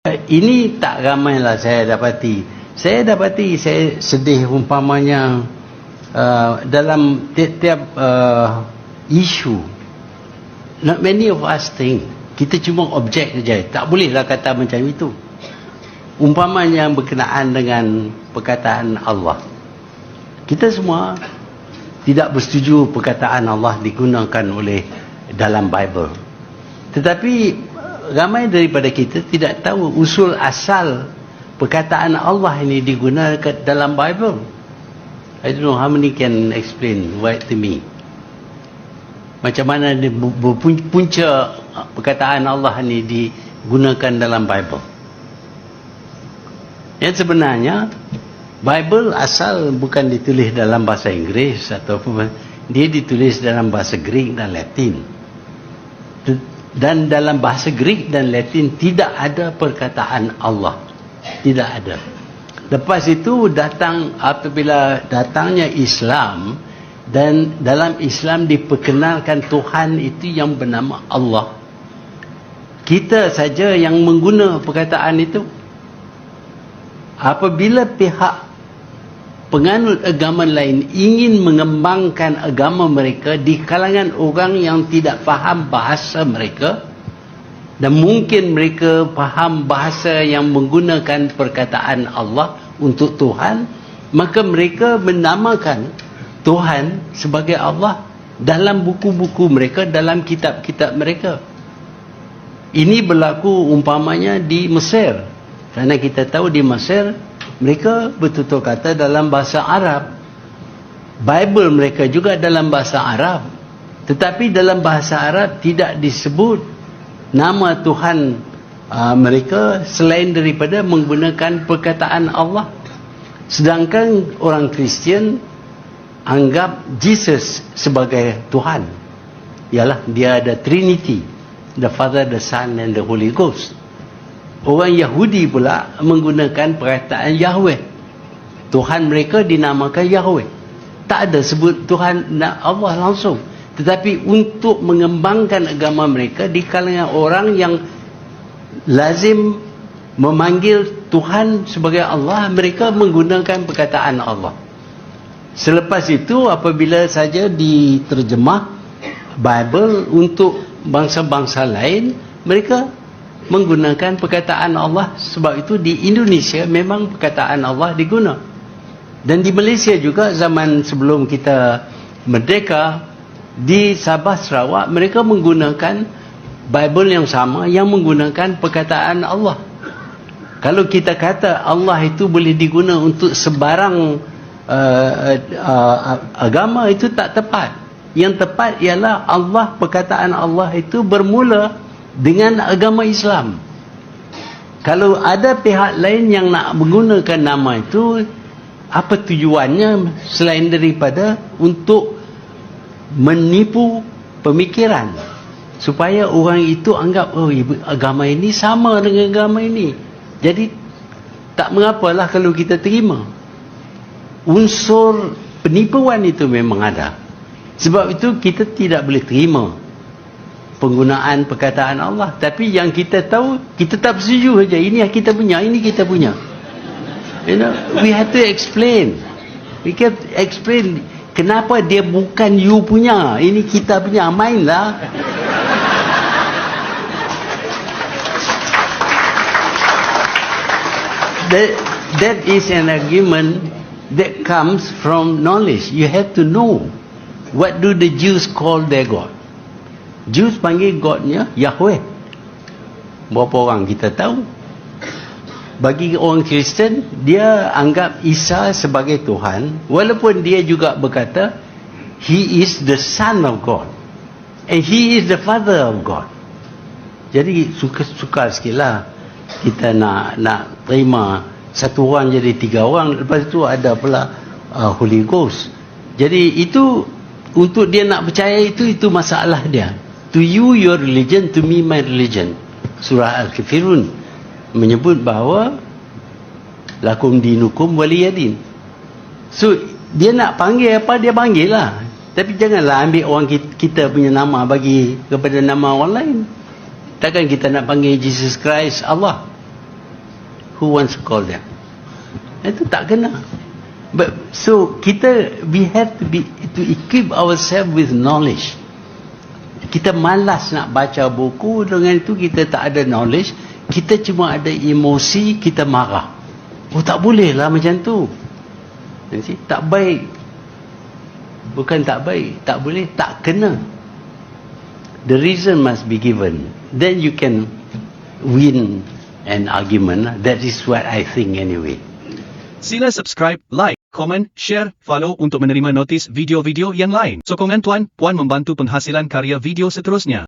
Ini tak ramailah saya dapati. Saya sedih umpamanya dalam tiap-tiap isu. Not many of us think. Kita cuma objek saja. Tak bolehlah kata macam itu. Umpamanya yang berkenaan dengan perkataan Allah. Kita semua tidak bersetuju perkataan Allah digunakan oleh dalam Bible. Tetapi ramai daripada kita tidak tahu usul asal perkataan Allah ini digunakan dalam Bible. I don't know how many can explain why to me. Macam mana punca perkataan Allah ini digunakan dalam Bible. Yang sebenarnya Bible asal bukan ditulis dalam bahasa Inggeris ataupun dia ditulis dalam bahasa Greek dan Latin. Dan dalam bahasa Greek dan Latin tidak ada perkataan Allah. Tidak ada. Lepas itu apabila datangnya Islam, dan dalam Islam diperkenalkan Tuhan itu yang bernama Allah. Kita saja yang mengguna perkataan itu. Apabila pihak penganut agama lain ingin mengembangkan agama mereka di kalangan orang yang tidak faham bahasa mereka, dan mungkin mereka faham bahasa yang menggunakan perkataan Allah untuk Tuhan, maka mereka menamakan Tuhan sebagai Allah dalam buku-buku mereka, dalam kitab-kitab mereka. Ini berlaku umpamanya di Mesir, kerana kita tahu di Mesir mereka betul-betul kata dalam bahasa Arab. Bible mereka juga dalam bahasa Arab. Tetapi dalam bahasa Arab tidak disebut nama Tuhan mereka selain daripada menggunakan perkataan Allah. Sedangkan orang Kristian anggap Jesus sebagai Tuhan. Ialah dia ada Trinity, the Father, the Son and the Holy Ghost. Orang Yahudi pula menggunakan perkataan Yahweh. Tuhan mereka dinamakan Yahweh. Tak ada sebut Tuhan Allah langsung. Tetapi untuk mengembangkan agama mereka di kalangan orang yang lazim memanggil Tuhan sebagai Allah, mereka menggunakan perkataan Allah. Selepas itu apabila saja diterjemah Bible untuk bangsa-bangsa lain, mereka menggunakan perkataan Allah. Sebab itu di Indonesia memang perkataan Allah diguna. Dan di Malaysia juga zaman sebelum kita merdeka, di Sabah Sarawak mereka menggunakan Bible yang sama yang menggunakan perkataan Allah. Kalau kita kata Allah itu boleh diguna untuk sebarang agama, itu tak tepat. Yang tepat ialah Allah, perkataan Allah itu bermula dengan agama Islam. Kalau ada pihak lain yang nak menggunakan nama itu, apa tujuannya selain daripada untuk menipu pemikiran, supaya orang itu anggap agama ini sama dengan agama ini. Jadi tak mengapalah kalau kita terima. Unsur penipuan itu memang ada. Sebab itu kita tidak boleh terima penggunaan perkataan Allah. Tapi yang kita tahu, kita tak bersetuju saja. Ini kita punya, ini kita punya. You know, we have to explain. We can explain kenapa dia bukan you punya, ini kita punya. Mainlah. That is an argument that comes from knowledge. You have to know, what do the Jews call their God? Jews panggil God-nya Yahweh. Berapa orang kita tahu? Bagi orang Kristen, dia anggap Isa sebagai Tuhan, walaupun dia juga berkata He is the Son of God and He is the Father of God. Jadi suka sikit lah kita nak terima satu orang jadi tiga orang. Lepas itu ada pula Holy Ghost. Jadi itu untuk dia nak percaya itu masalah dia. To you your religion, to me my religion. Surah Al-Kafirun menyebut bahawa lakum dinukum waliyadin. So dia nak panggil apa, dia panggil lah. Tapi janganlah ambil orang kita punya nama bagi kepada nama orang lain. Takkan kita nak panggil Jesus Christ Allah? who wants to call them? Itu tak kena. But so we have to equip ourselves with knowledge. Kita malas nak baca buku, dengan itu kita tak ada knowledge, kita cuma ada emosi, kita marah. Oh, tak boleh lah macam tu. Tak baik. Bukan tak baik, tak boleh, tak kena. The reason must be given. Then you can win an argument. That is what I think anyway. Sila subscribe, like, comment, share, follow untuk menerima notis video-video yang lain. Sokongan Tuan Puan membantu penghasilan karya video seterusnya.